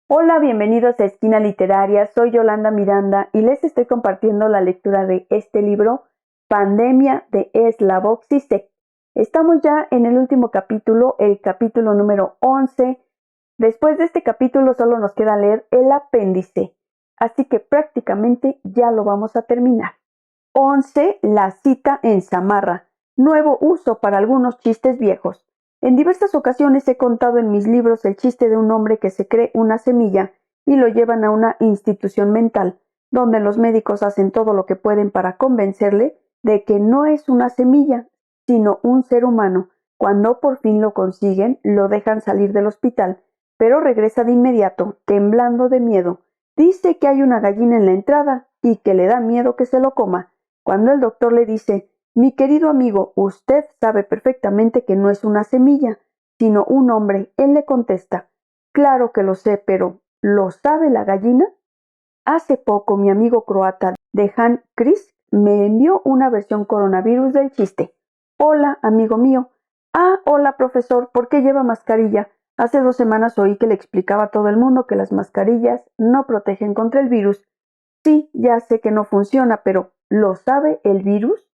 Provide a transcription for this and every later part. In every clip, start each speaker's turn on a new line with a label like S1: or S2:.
S1: Hola, bienvenidos a Esquina Literaria, soy Yolanda Miranda y les estoy compartiendo la lectura de este libro, Pandemia de Slavoj Žižek. Estamos ya en el último capítulo, el capítulo número 11. Después de este capítulo solo nos queda leer el apéndice, así que prácticamente ya lo vamos a terminar. 11. La cita en Samarra, nuevo uso para algunos chistes viejos. En diversas ocasiones he contado en mis libros el chiste de un hombre que se cree una semilla y lo llevan a una institución mental, donde los médicos hacen todo lo que pueden para convencerle de que no es una semilla, sino un ser humano. Cuando por fin lo consiguen, lo dejan salir del hospital, pero regresa de inmediato, temblando de miedo. Dice que hay una gallina en la entrada y que le da miedo que se lo coma. Cuando el doctor le dice: mi querido amigo, usted sabe perfectamente que no es una semilla, sino un hombre, él le contesta: claro que lo sé, pero ¿lo sabe la gallina? Hace poco mi amigo croata Dejan Chris me envió una versión coronavirus del chiste. Hola, amigo mío. Hola, profesor, ¿por qué lleva mascarilla? Hace 2 semanas oí que le explicaba a todo el mundo que las mascarillas no protegen contra el virus. Sí, ya sé que no funciona, pero ¿lo sabe el virus?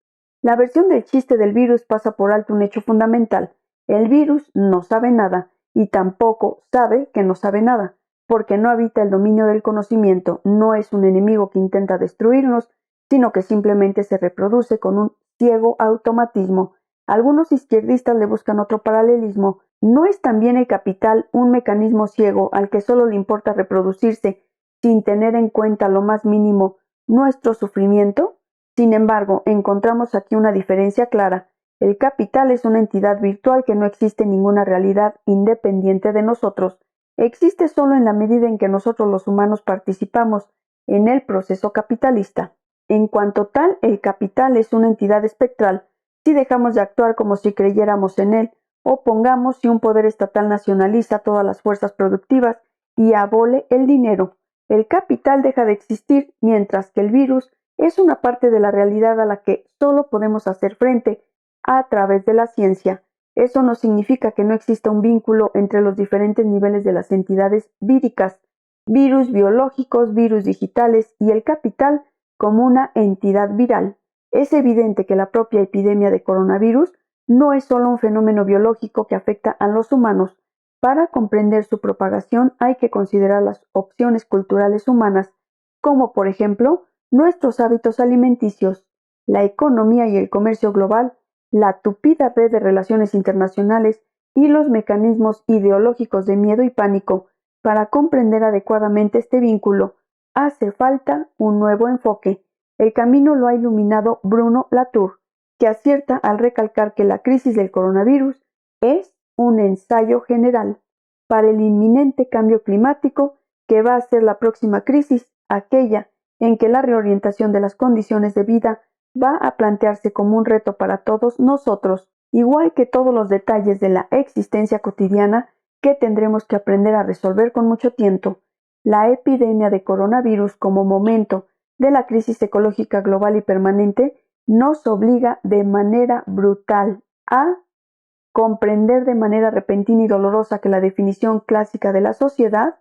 S1: La versión del chiste del virus pasa por alto un hecho fundamental. El virus no sabe nada y tampoco sabe que no sabe nada, porque no habita el dominio del conocimiento, no es un enemigo que intenta destruirnos, sino que simplemente se reproduce con un ciego automatismo. Algunos izquierdistas le buscan otro paralelismo. ¿No es también el capital un mecanismo ciego al que solo le importa reproducirse sin tener en cuenta lo más mínimo nuestro sufrimiento? Sin embargo, encontramos aquí una diferencia clara. El capital es una entidad virtual que no existe en ninguna realidad independiente de nosotros. Existe solo en la medida en que nosotros los humanos participamos en el proceso capitalista. En cuanto tal, el capital es una entidad espectral. Si dejamos de actuar como si creyéramos en él, o pongamos si un poder estatal nacionaliza todas las fuerzas productivas y abole el dinero, el capital deja de existir, mientras que el virus es una parte de la realidad a la que solo podemos hacer frente a través de la ciencia. Eso no significa que no exista un vínculo entre los diferentes niveles de las entidades víricas, virus biológicos, virus digitales y el capital como una entidad viral. Es evidente que la propia epidemia de coronavirus no es solo un fenómeno biológico que afecta a los humanos. Para comprender su propagación hay que considerar las opciones culturales humanas, como por ejemplo nuestros hábitos alimenticios, la economía y el comercio global, la tupida red de relaciones internacionales y los mecanismos ideológicos de miedo y pánico. Para comprender adecuadamente este vínculo, hace falta un nuevo enfoque. El camino lo ha iluminado Bruno Latour, que acierta al recalcar que la crisis del coronavirus es un ensayo general para el inminente cambio climático que va a ser la próxima crisis, aquella en que la reorientación de las condiciones de vida va a plantearse como un reto para todos nosotros, igual que todos los detalles de la existencia cotidiana que tendremos que aprender a resolver con mucho tiempo. La epidemia de coronavirus como momento de la crisis ecológica global y permanente nos obliga de manera brutal a comprender de manera repentina y dolorosa que la definición clásica de la sociedad,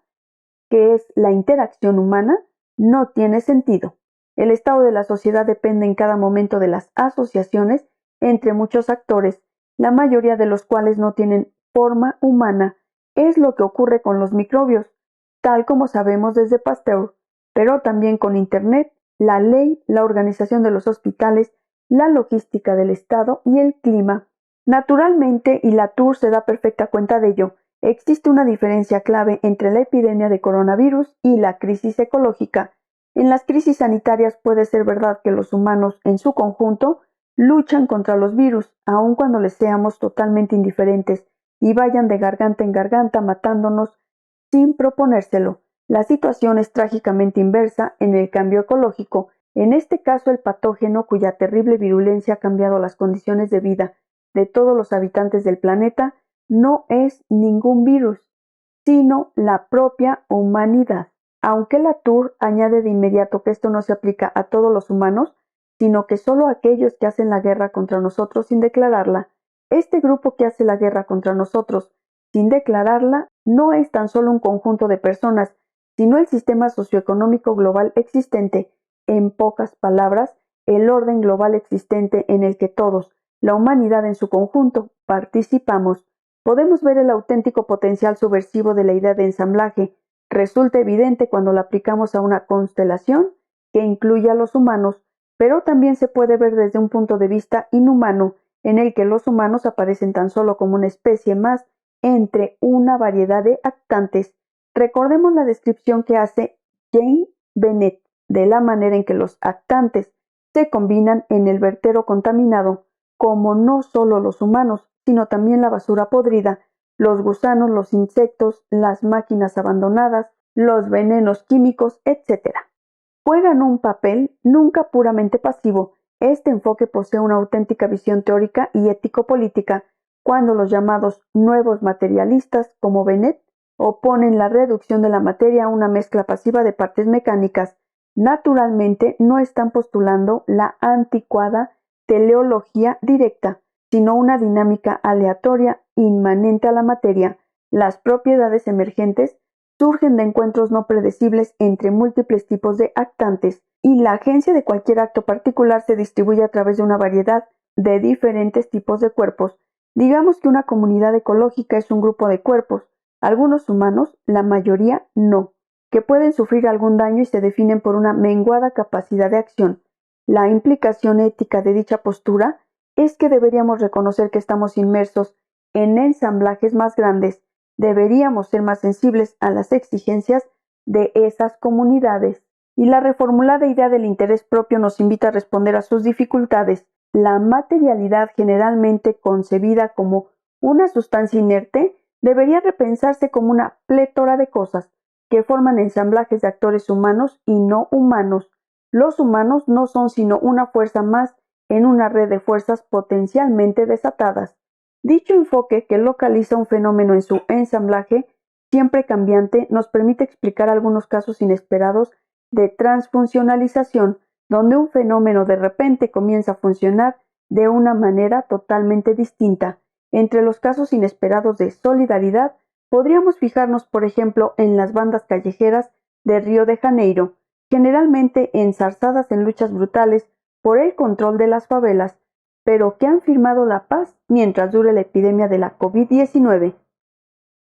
S1: que es la interacción humana, no tiene sentido. El estado de la sociedad depende en cada momento de las asociaciones entre muchos actores, la mayoría de los cuales no tienen forma humana. Es lo que ocurre con los microbios, tal como sabemos desde Pasteur, pero también con Internet, la ley, la organización de los hospitales, la logística del Estado y el clima. Naturalmente, y Latour se da perfecta cuenta de ello, existe una diferencia clave entre la epidemia de coronavirus y la crisis ecológica. En las crisis sanitarias puede ser verdad que los humanos, en su conjunto, luchan contra los virus, aun cuando les seamos totalmente indiferentes y vayan de garganta en garganta matándonos sin proponérselo. La situación es trágicamente inversa en el cambio ecológico. En este caso, el patógeno cuya terrible virulencia ha cambiado las condiciones de vida de todos los habitantes del planeta no es ningún virus, sino la propia humanidad. Aunque Latour añade de inmediato que esto no se aplica a todos los humanos, sino que solo a aquellos que hacen la guerra contra nosotros sin declararla. Este grupo que hace la guerra contra nosotros sin declararla no es tan solo un conjunto de personas, sino el sistema socioeconómico global existente, en pocas palabras, el orden global existente en el que todos, la humanidad en su conjunto, participamos. Podemos ver el auténtico potencial subversivo de la idea de ensamblaje. Resulta evidente cuando la aplicamos a una constelación que incluye a los humanos, pero también se puede ver desde un punto de vista inhumano, en el que los humanos aparecen tan solo como una especie más entre una variedad de actantes. Recordemos la descripción que hace Jane Bennett de la manera en que los actantes se combinan en el vertedero contaminado, como no solo los humanos, sino también la basura podrida, los gusanos, los insectos, las máquinas abandonadas, los venenos químicos, etc. Juegan un papel nunca puramente pasivo. Este enfoque posee una auténtica visión teórica y ético-política, cuando los llamados nuevos materialistas, como Bennett, oponen la reducción de la materia a una mezcla pasiva de partes mecánicas. Naturalmente, no están postulando la anticuada teleología directa, sino una dinámica aleatoria inmanente a la materia. Las propiedades emergentes surgen de encuentros no predecibles entre múltiples tipos de actantes, y la agencia de cualquier acto particular se distribuye a través de una variedad de diferentes tipos de cuerpos. Digamos que una comunidad ecológica es un grupo de cuerpos, algunos humanos, la mayoría no, que pueden sufrir algún daño y se definen por una menguada capacidad de acción. La implicación ética de dicha postura es que deberíamos reconocer que estamos inmersos en ensamblajes más grandes. Deberíamos ser más sensibles a las exigencias de esas comunidades. Y la reformulada idea del interés propio nos invita a responder a sus dificultades. La materialidad, generalmente concebida como una sustancia inerte, debería repensarse como una plétora de cosas que forman ensamblajes de actores humanos y no humanos. Los humanos no son sino una fuerza más en una red de fuerzas potencialmente desatadas. Dicho enfoque, que localiza un fenómeno en su ensamblaje siempre cambiante, nos permite explicar algunos casos inesperados de transfuncionalización, donde un fenómeno de repente comienza a funcionar de una manera totalmente distinta. Entre los casos inesperados de solidaridad, podríamos fijarnos, por ejemplo, en las bandas callejeras de Río de Janeiro, generalmente enzarzadas en luchas brutales por el control de las favelas, pero que han firmado la paz mientras dure la epidemia de la COVID-19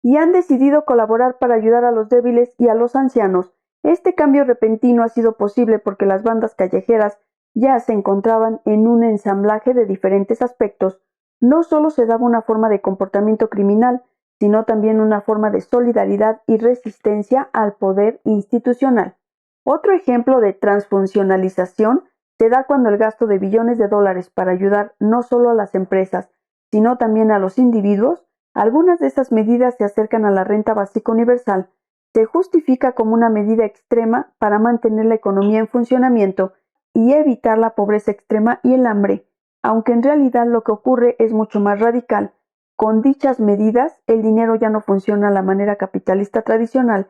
S1: y han decidido colaborar para ayudar a los débiles y a los ancianos. Este cambio repentino ha sido posible porque las bandas callejeras ya se encontraban en un ensamblaje de diferentes aspectos. No solo se daba una forma de comportamiento criminal, sino también una forma de solidaridad y resistencia al poder institucional. Otro ejemplo de transfuncionalización se da cuando el gasto de billones de dólares para ayudar no solo a las empresas, sino también a los individuos. Algunas de estas medidas se acercan a la renta básica universal. Se justifica como una medida extrema para mantener la economía en funcionamiento y evitar la pobreza extrema y el hambre, aunque en realidad lo que ocurre es mucho más radical. Con dichas medidas, el dinero ya no funciona a la manera capitalista tradicional,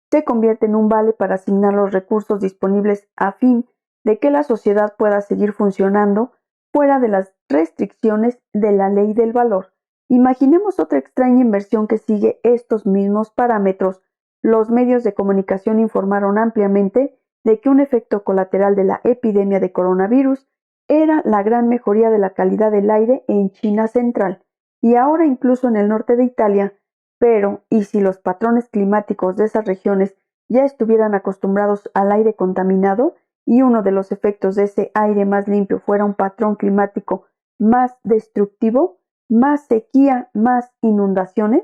S1: se convierte en un vale para asignar los recursos disponibles a fin de que la sociedad pueda seguir funcionando fuera de las restricciones de la ley del valor. Imaginemos otra extraña inversión que sigue estos mismos parámetros. Los medios de comunicación informaron ampliamente de que un efecto colateral de la epidemia de coronavirus era la gran mejoría de la calidad del aire en China central y ahora incluso en el norte de Italia. Pero, ¿y si los patrones climáticos de esas regiones ya estuvieran acostumbrados al aire contaminado y uno de los efectos de ese aire más limpio fuera un patrón climático más destructivo? Más sequía, más inundaciones?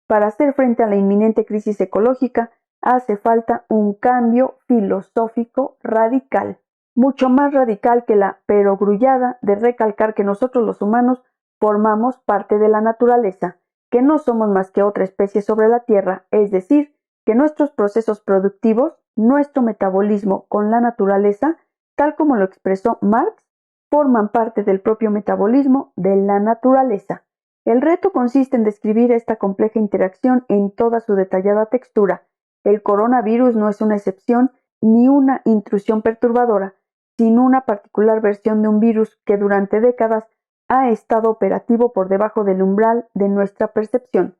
S1: Para hacer frente a la inminente crisis ecológica hace falta un cambio filosófico radical, mucho más radical que la perogrullada de recalcar que nosotros los humanos formamos parte de la naturaleza, que no somos más que otra especie sobre la Tierra, es decir, que nuestros procesos productivos, nuestro metabolismo con la naturaleza, tal como lo expresó Marx, forman parte del propio metabolismo de la naturaleza. El reto consiste en describir esta compleja interacción en toda su detallada textura. El coronavirus no es una excepción ni una intrusión perturbadora, sino una particular versión de un virus que durante décadas ha estado operativo por debajo del umbral de nuestra percepción.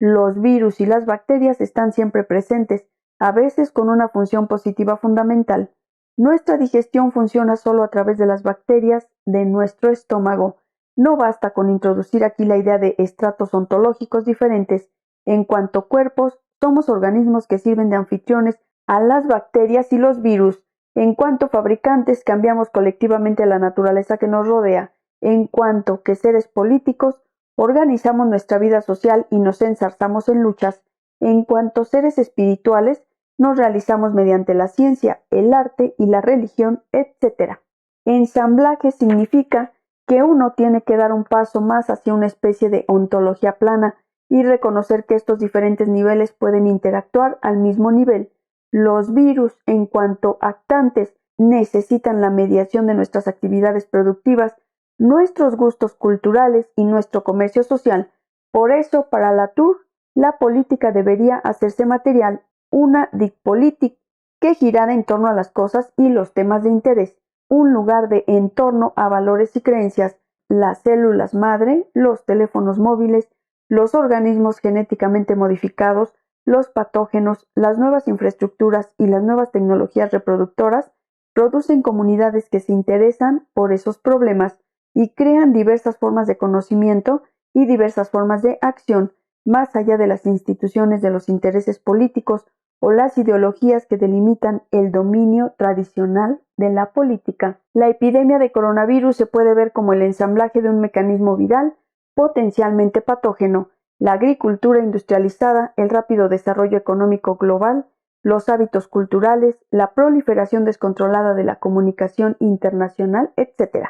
S1: Los virus y las bacterias están siempre presentes, a veces con una función positiva fundamental. Nuestra digestión funciona solo a través de las bacterias de nuestro estómago. No basta con introducir aquí la idea de estratos ontológicos diferentes. En cuanto a cuerpos, somos organismos que sirven de anfitriones a las bacterias y los virus. En cuanto a fabricantes, cambiamos colectivamente la naturaleza que nos rodea. En cuanto que seres políticos, organizamos nuestra vida social y nos enzarzamos en luchas. En cuanto seres espirituales, nos realizamos mediante la ciencia, el arte y la religión, etc. Ensamblaje significa que uno tiene que dar un paso más hacia una especie de ontología plana y reconocer que estos diferentes niveles pueden interactuar al mismo nivel. Los virus, en cuanto actantes, necesitan la mediación de nuestras actividades productivas, nuestros gustos culturales y nuestro comercio social. Por eso, para Latour, la política debería hacerse material, una Dickpolitik que girara en torno a las cosas y los temas de interés, un lugar de en torno a valores y creencias, las células madre, los teléfonos móviles, los organismos genéticamente modificados, los patógenos, las nuevas infraestructuras y las nuevas tecnologías reproductoras producen comunidades que se interesan por esos problemas y crean diversas formas de conocimiento y diversas formas de acción, más allá de las instituciones de los intereses políticos o las ideologías que delimitan el dominio tradicional de la política. La epidemia de coronavirus se puede ver como el ensamblaje de un mecanismo viral potencialmente patógeno, la agricultura industrializada, el rápido desarrollo económico global, los hábitos culturales, la proliferación descontrolada de la comunicación internacional, etc.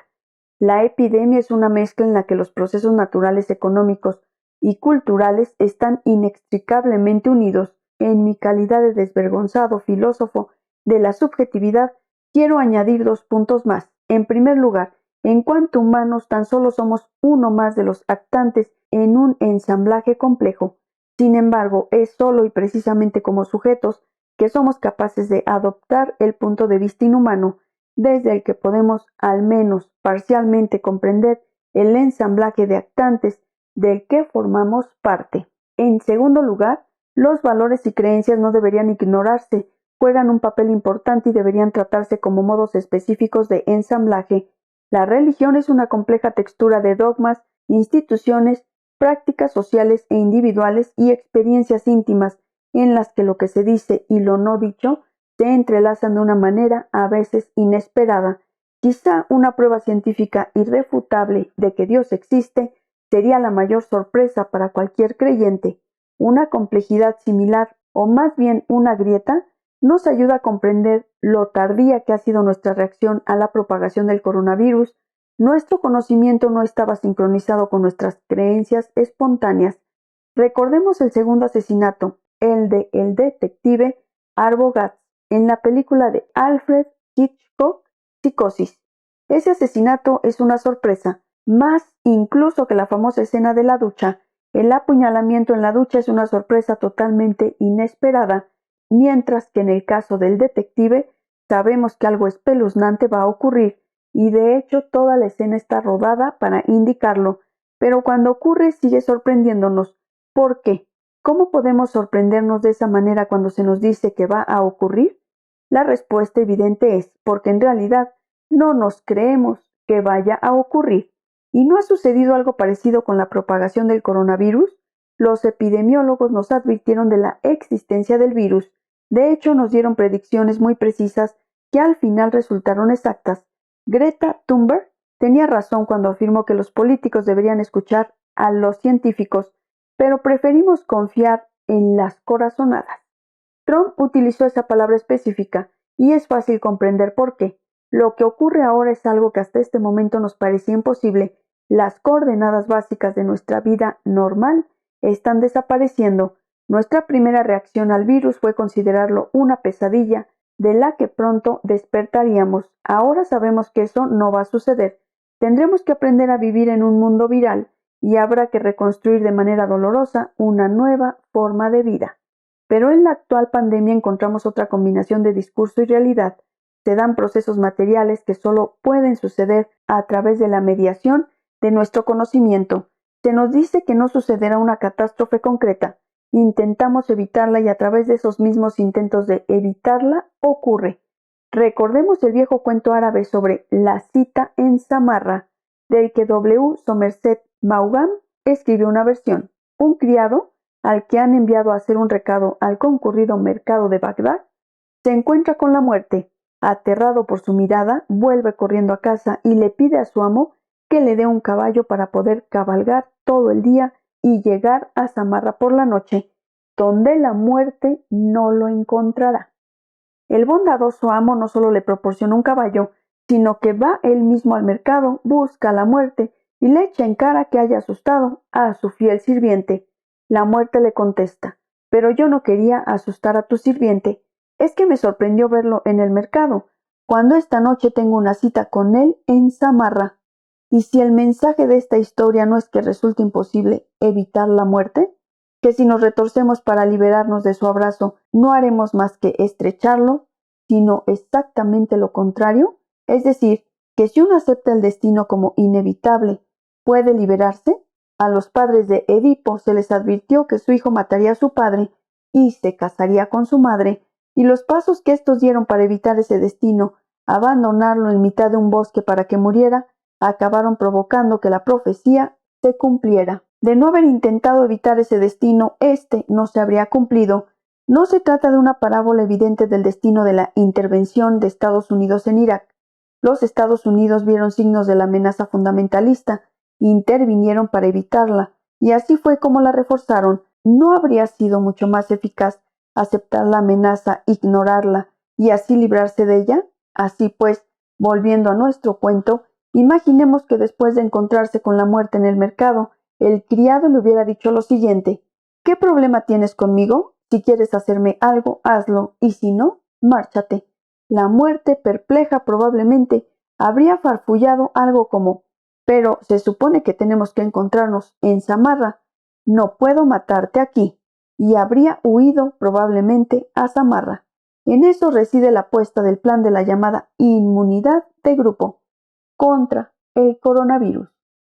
S1: La epidemia es una mezcla en la que los procesos naturales económicos y culturales están inextricablemente unidos. En mi calidad de desvergonzado filósofo de la subjetividad, quiero añadir 2 puntos más. En primer lugar, en cuanto humanos, tan solo somos uno más de los actantes en un ensamblaje complejo. Sin embargo, es solo y precisamente como sujetos que somos capaces de adoptar el punto de vista inhumano, desde el que podemos al menos parcialmente comprender el ensamblaje de actantes del que formamos parte. En segundo lugar, los valores y creencias no deberían ignorarse, juegan un papel importante y deberían tratarse como modos específicos de ensamblaje. La religión es una compleja textura de dogmas, instituciones, prácticas sociales e individuales y experiencias íntimas en las que lo que se dice y lo no dicho se entrelazan de una manera a veces inesperada. Quizá una prueba científica irrefutable de que Dios existe sería la mayor sorpresa para cualquier creyente. Una complejidad similar, o más bien una grieta, nos ayuda a comprender lo tardía que ha sido nuestra reacción a la propagación del coronavirus. Nuestro conocimiento no estaba sincronizado con nuestras creencias espontáneas. Recordemos el segundo asesinato, el de el detective Arbogast, en la película de Alfred Hitchcock, Psicosis. Ese asesinato es una sorpresa, más incluso que la famosa escena de la ducha. El apuñalamiento en la ducha es una sorpresa totalmente inesperada, mientras que en el caso del detective sabemos que algo espeluznante va a ocurrir, y de hecho toda la escena está rodada para indicarlo, pero cuando ocurre sigue sorprendiéndonos. ¿Por qué? ¿Cómo podemos sorprendernos de esa manera cuando se nos dice que va a ocurrir? La respuesta evidente es porque en realidad no nos creemos que vaya a ocurrir. ¿Y no ha sucedido algo parecido con la propagación del coronavirus? Los epidemiólogos nos advirtieron de la existencia del virus. De hecho, nos dieron predicciones muy precisas que al final resultaron exactas. Greta Thunberg tenía razón cuando afirmó que los políticos deberían escuchar a los científicos, pero preferimos confiar en las corazonadas. Trump utilizó esa palabra específica y es fácil comprender por qué. Lo que ocurre ahora es algo que hasta este momento nos parecía imposible. Las coordenadas básicas de nuestra vida normal están desapareciendo. Nuestra primera reacción al virus fue considerarlo una pesadilla de la que pronto despertaríamos. Ahora sabemos que eso no va a suceder. Tendremos que aprender a vivir en un mundo viral y habrá que reconstruir de manera dolorosa una nueva forma de vida. Pero en la actual pandemia encontramos otra combinación de discurso y realidad. Se dan procesos materiales que solo pueden suceder a través de la mediación de nuestro conocimiento. Se nos dice que no sucederá una catástrofe concreta, intentamos evitarla y a través de esos mismos intentos de evitarla ocurre. Recordemos el viejo cuento árabe sobre la cita en Samarra, del que W. Somerset Maugham escribió una versión. Un criado, al que han enviado a hacer un recado al concurrido mercado de Bagdad, se encuentra con la muerte. Aterrado por su mirada, vuelve corriendo a casa y le pide a su amo que le dé un caballo para poder cabalgar todo el día y llegar a Samarra por la noche, donde la muerte no lo encontrará. El bondadoso amo no solo le proporciona un caballo, sino que va él mismo al mercado, busca a la muerte y le echa en cara que haya asustado a su fiel sirviente. La muerte le contesta: pero yo no quería asustar a tu sirviente, es que me sorprendió verlo en el mercado, cuando esta noche tengo una cita con él en Samarra. Y si el mensaje de esta historia no es que resulte imposible evitar la muerte, que si nos retorcemos para liberarnos de su abrazo no haremos más que estrecharlo, sino exactamente lo contrario, es decir, que si uno acepta el destino como inevitable, puede liberarse. A los padres de Edipo se les advirtió que su hijo mataría a su padre y se casaría con su madre, y los pasos que estos dieron para evitar ese destino, abandonarlo en mitad de un bosque para que muriera, acabaron provocando que la profecía se cumpliera. De no haber intentado evitar ese destino, éste no se habría cumplido. No se trata de una parábola evidente del destino de la intervención de Estados Unidos en Irak. Los Estados Unidos vieron signos de la amenaza fundamentalista, intervinieron para evitarla, y así fue como la reforzaron. ¿No habría sido mucho más eficaz aceptar la amenaza, ignorarla y así librarse de ella? Así pues, volviendo a nuestro cuento, imaginemos que después de encontrarse con la muerte en el mercado, el criado le hubiera dicho lo siguiente: ¿qué problema tienes conmigo? Si quieres hacerme algo, hazlo, y si no, márchate. La muerte, perpleja probablemente, habría farfullado algo como: pero se supone que tenemos que encontrarnos en Samarra, no puedo matarte aquí, y habría huido probablemente a Samarra. En eso reside la apuesta del plan de la llamada inmunidad de grupo contra el coronavirus.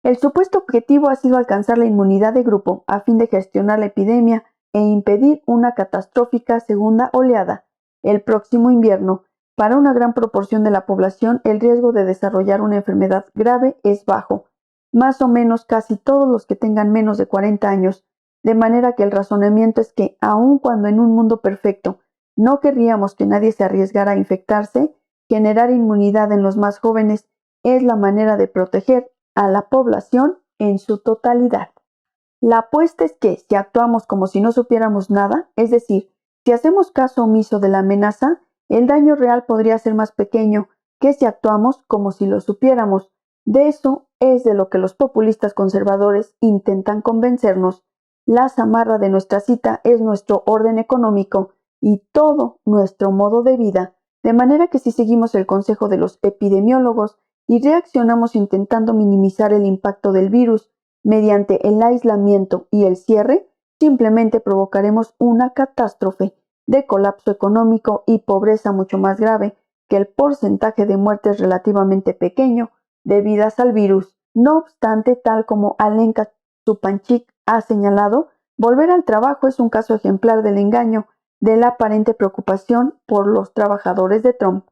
S1: El supuesto objetivo ha sido alcanzar la inmunidad de grupo a fin de gestionar la epidemia e impedir una catastrófica segunda oleada el próximo invierno. Para una gran proporción de la población, el riesgo de desarrollar una enfermedad grave es bajo, más o menos casi todos los que tengan menos de 40 años, de manera que el razonamiento es que, aun cuando en un mundo perfecto no querríamos que nadie se arriesgara a infectarse, generar inmunidad en los más jóvenes es la manera de proteger a la población en su totalidad. La apuesta es que si actuamos como si no supiéramos nada, es decir, si hacemos caso omiso de la amenaza, el daño real podría ser más pequeño que si actuamos como si lo supiéramos. De eso es de lo que los populistas conservadores intentan convencernos. La Samarra de nuestra cita es nuestro orden económico y todo nuestro modo de vida, de manera que si seguimos el consejo de los epidemiólogos y reaccionamos intentando minimizar el impacto del virus mediante el aislamiento y el cierre, simplemente provocaremos una catástrofe de colapso económico y pobreza mucho más grave que el porcentaje de muertes relativamente pequeño debidas al virus. No obstante, tal como Alenka Zupančič ha señalado, volver al trabajo es un caso ejemplar del engaño de la aparente preocupación por los trabajadores de Trump.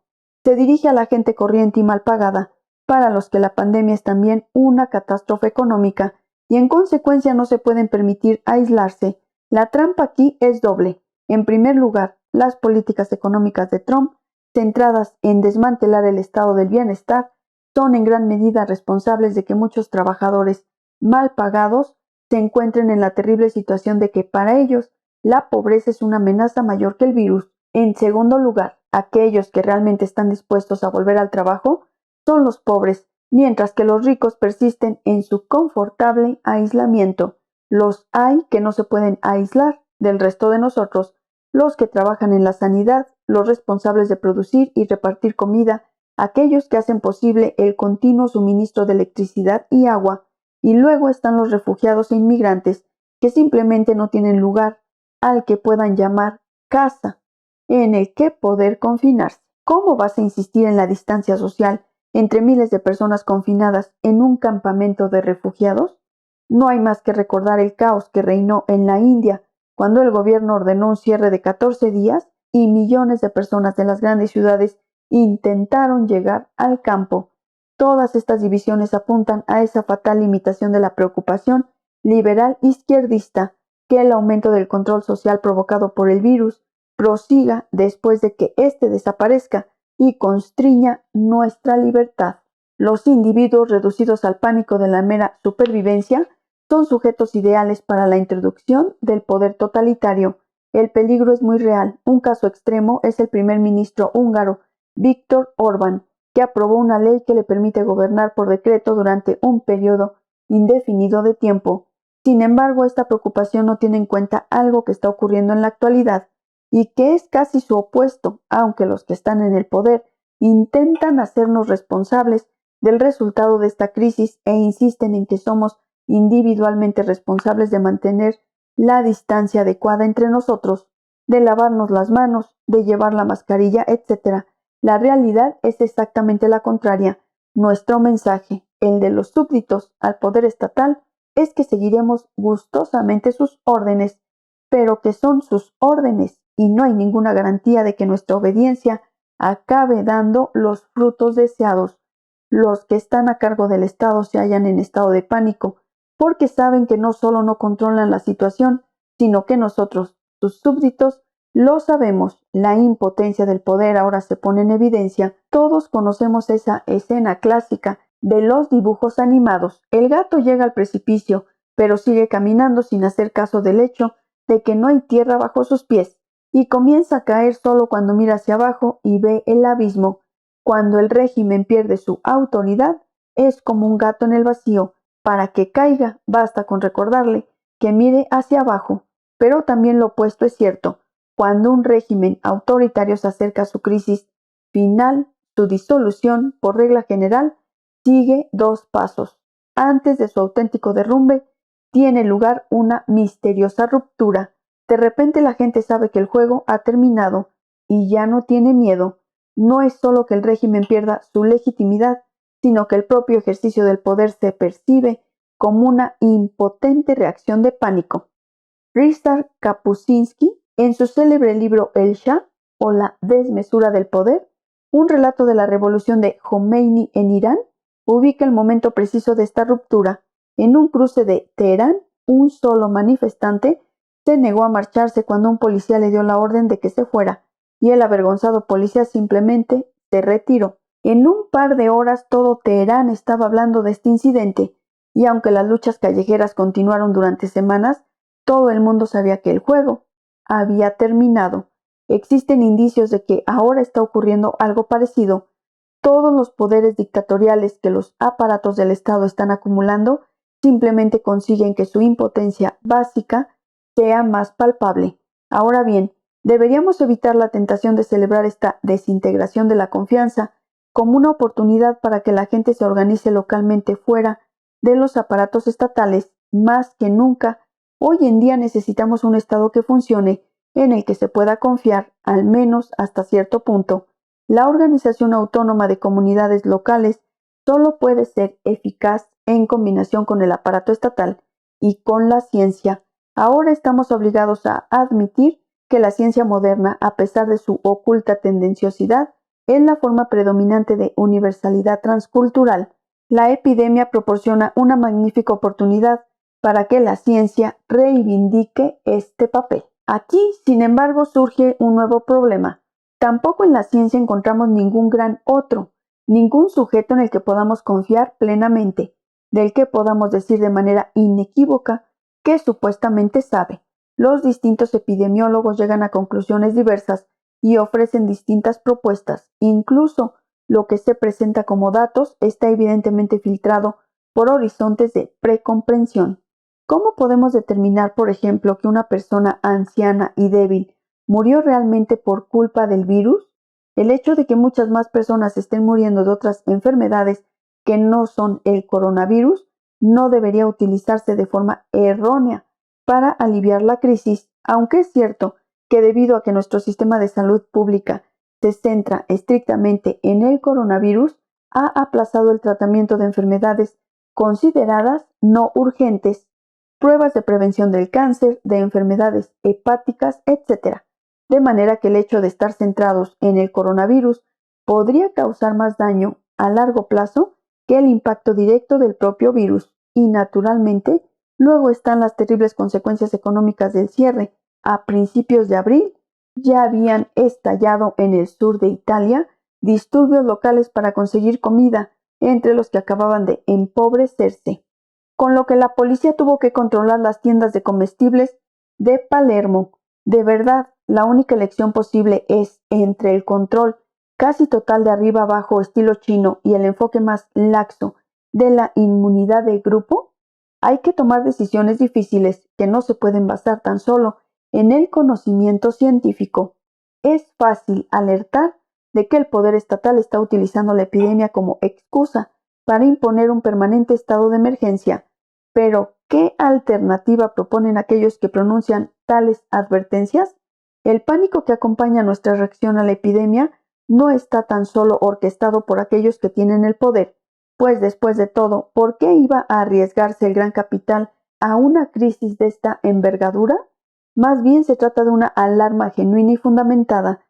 S1: Se dirige a la gente corriente y mal pagada, para los que la pandemia es también una catástrofe económica y en consecuencia no se pueden permitir aislarse. La trampa aquí es doble. En primer lugar, las políticas económicas de Trump, centradas en desmantelar el estado del bienestar, son en gran medida responsables de que muchos trabajadores mal pagados se encuentren en la terrible situación de que para ellos la pobreza es una amenaza mayor que el virus. En segundo lugar, aquellos que realmente están dispuestos a volver al trabajo son los pobres, mientras que los ricos persisten en su confortable aislamiento. Los hay que no se pueden aislar del resto de nosotros, los que trabajan en la sanidad, los responsables de producir y repartir comida, aquellos que hacen posible el continuo suministro de electricidad y agua, y luego están los refugiados e inmigrantes que simplemente no tienen lugar al que puedan llamar casa, en el que poder confinarse. ¿Cómo vas a insistir en la distancia social entre miles de personas confinadas en un campamento de refugiados? No hay más que recordar el caos que reinó en la India cuando el gobierno ordenó un cierre de 14 días y millones de personas de las grandes ciudades intentaron llegar al campo. Todas estas divisiones apuntan a esa fatal limitación de la preocupación liberal izquierdista, que el aumento del control social provocado por el virus prosiga después de que éste desaparezca y constriña nuestra libertad. Los individuos reducidos al pánico de la mera supervivencia son sujetos ideales para la introducción del poder totalitario. El peligro es muy real. Un caso extremo es el primer ministro húngaro Viktor Orbán, que aprobó una ley que le permite gobernar por decreto durante un periodo indefinido de tiempo. Sin embargo, esta preocupación no tiene en cuenta algo que está ocurriendo en la actualidad y que es casi su opuesto, aunque los que están en el poder intentan hacernos responsables del resultado de esta crisis e insisten en que somos individualmente responsables de mantener la distancia adecuada entre nosotros, de lavarnos las manos, de llevar la mascarilla, etc. La realidad es exactamente la contraria. Nuestro mensaje, el de los súbditos al poder estatal, es que seguiremos gustosamente sus órdenes, pero que son sus órdenes y no hay ninguna garantía de que nuestra obediencia acabe dando los frutos deseados. Los que están a cargo del Estado se hallan en estado de pánico, porque saben que no solo no controlan la situación, sino que nosotros, sus súbditos, lo sabemos. La impotencia del poder ahora se pone en evidencia. Todos conocemos esa escena clásica de los dibujos animados. El gato llega al precipicio, pero sigue caminando sin hacer caso del hecho de que no hay tierra bajo sus pies, y comienza a caer solo cuando mira hacia abajo y ve el abismo. Cuando el régimen pierde su autoridad, es como un gato en el vacío. Para que caiga, basta con recordarle que mire hacia abajo. Pero también lo opuesto es cierto. Cuando un régimen autoritario se acerca a su crisis final, su disolución, por regla general, sigue dos pasos. Antes de su auténtico derrumbe, tiene lugar una misteriosa ruptura. De repente la gente sabe que el juego ha terminado y ya no tiene miedo. No es solo que el régimen pierda su legitimidad, sino que el propio ejercicio del poder se percibe como una impotente reacción de pánico. Ryszard Kapuscinski, en su célebre libro El Shah, o la desmesura del poder, un relato de la revolución de Jomeini en Irán, ubica el momento preciso de esta ruptura. En un cruce de Teherán, un solo manifestante se negó a marcharse cuando un policía le dio la orden de que se fuera, y el avergonzado policía simplemente se retiró. En un par de horas todo Teherán estaba hablando de este incidente, y aunque las luchas callejeras continuaron durante semanas, todo el mundo sabía que el juego había terminado. Existen indicios de que ahora está ocurriendo algo parecido. Todos los poderes dictatoriales que los aparatos del Estado están acumulando simplemente consiguen que su impotencia básica sea más palpable. Ahora bien, deberíamos evitar la tentación de celebrar esta desintegración de la confianza como una oportunidad para que la gente se organice localmente fuera de los aparatos estatales. Más que nunca, hoy en día necesitamos un Estado que funcione, en el que se pueda confiar, al menos hasta cierto punto. La organización autónoma de comunidades locales solo puede ser eficaz en combinación con el aparato estatal y con la ciencia. Ahora estamos obligados a admitir que la ciencia moderna, a pesar de su oculta tendenciosidad, es la forma predominante de universalidad transcultural. La epidemia proporciona una magnífica oportunidad para que la ciencia reivindique este papel. Aquí, sin embargo, surge un nuevo problema. Tampoco en la ciencia encontramos ningún gran otro, ningún sujeto en el que podamos confiar plenamente, del que podamos decir de manera inequívoca que supuestamente sabe. Los distintos epidemiólogos llegan a conclusiones diversas y ofrecen distintas propuestas. Incluso lo que se presenta como datos está evidentemente filtrado por horizontes de precomprensión. ¿Cómo podemos determinar, por ejemplo, que una persona anciana y débil murió realmente por culpa del virus? El hecho de que muchas más personas estén muriendo de otras enfermedades que no son el coronavirus no debería utilizarse de forma errónea para aliviar la crisis, aunque es cierto que debido a que nuestro sistema de salud pública se centra estrictamente en el coronavirus, ha aplazado el tratamiento de enfermedades consideradas no urgentes. pruebas de prevención del cáncer, de enfermedades hepáticas, etc. De manera que el hecho de estar centrados en el coronavirus podría causar más daño a largo plazo que el impacto directo del propio virus. Y naturalmente, luego están las terribles consecuencias económicas del cierre. A principios de abril ya habían estallado en el sur de Italia disturbios locales para conseguir comida, entre los que acababan de empobrecerse, con lo que la policía tuvo que controlar las tiendas de comestibles de Palermo. De verdad, la única elección posible es entre el control casi total de arriba abajo estilo chino y el enfoque más laxo de la inmunidad de grupo. Hay que tomar decisiones difíciles que no se pueden basar tan solo en el conocimiento científico. Es fácil alertar de que el poder estatal está utilizando la epidemia como excusa para imponer un permanente estado de emergencia. Pero, ¿qué alternativa proponen aquellos que pronuncian tales advertencias? El pánico que acompaña nuestra reacción a la epidemia no está tan solo orquestado por aquellos que tienen el poder, pues después de todo, ¿por qué iba a arriesgarse el gran capital a una crisis de esta envergadura? Más bien se trata de una alarma genuina y fundamentada,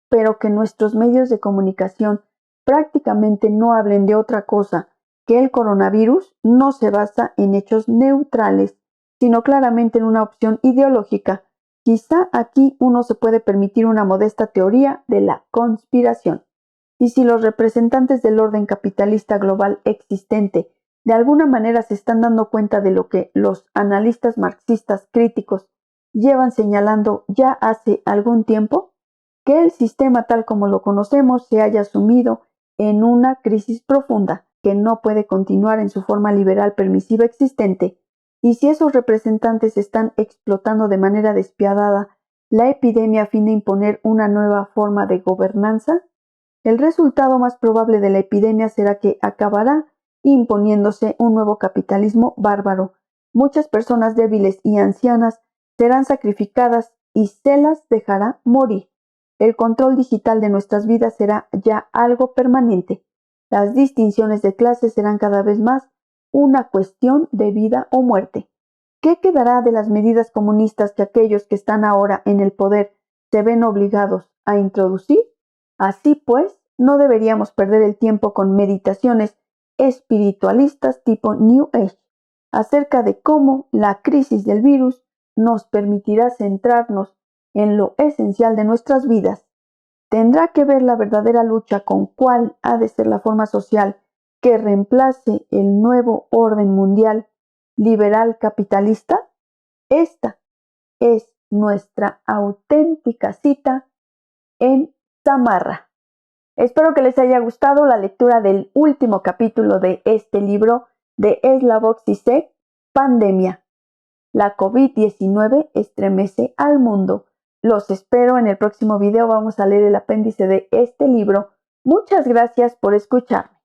S1: pero que nuestros medios de comunicación prácticamente no hablen de otra cosa que el coronavirus no se basa en hechos neutrales, sino claramente en una opción ideológica. Quizá aquí uno se puede permitir una modesta teoría de la conspiración. Y si los representantes del orden capitalista global existente de alguna manera se están dando cuenta de lo que los analistas marxistas críticos llevan señalando ya hace algún tiempo, que el sistema tal como lo conocemos se haya sumido en una crisis profunda que no puede continuar en su forma liberal permisiva existente, y si esos representantes están explotando de manera despiadada la epidemia a fin de imponer una nueva forma de gobernanza, el resultado más probable de la epidemia será que acabará imponiéndose un nuevo capitalismo bárbaro. Muchas personas débiles y ancianas serán sacrificadas y se las dejará morir. El control digital de nuestras vidas será ya algo permanente. Las distinciones de clases serán cada vez más una cuestión de vida o muerte. ¿Qué quedará de las medidas comunistas que aquellos que están ahora en el poder se ven obligados a introducir? Así pues, no deberíamos perder el tiempo con meditaciones espiritualistas tipo New Age acerca de cómo la crisis del virus nos permitirá centrarnos en lo esencial de nuestras vidas. Tendrá que ver la verdadera lucha con cuál ha de ser la forma social que reemplace el nuevo orden mundial liberal capitalista. Esta es nuestra auténtica cita en Samarra. Espero que les haya gustado la lectura del último capítulo de este libro de Slavoj Žižek, Pandemia. La COVID-19 estremece al mundo. Los espero en el próximo video. Vamos a leer el apéndice de este libro. Muchas gracias por escuchar.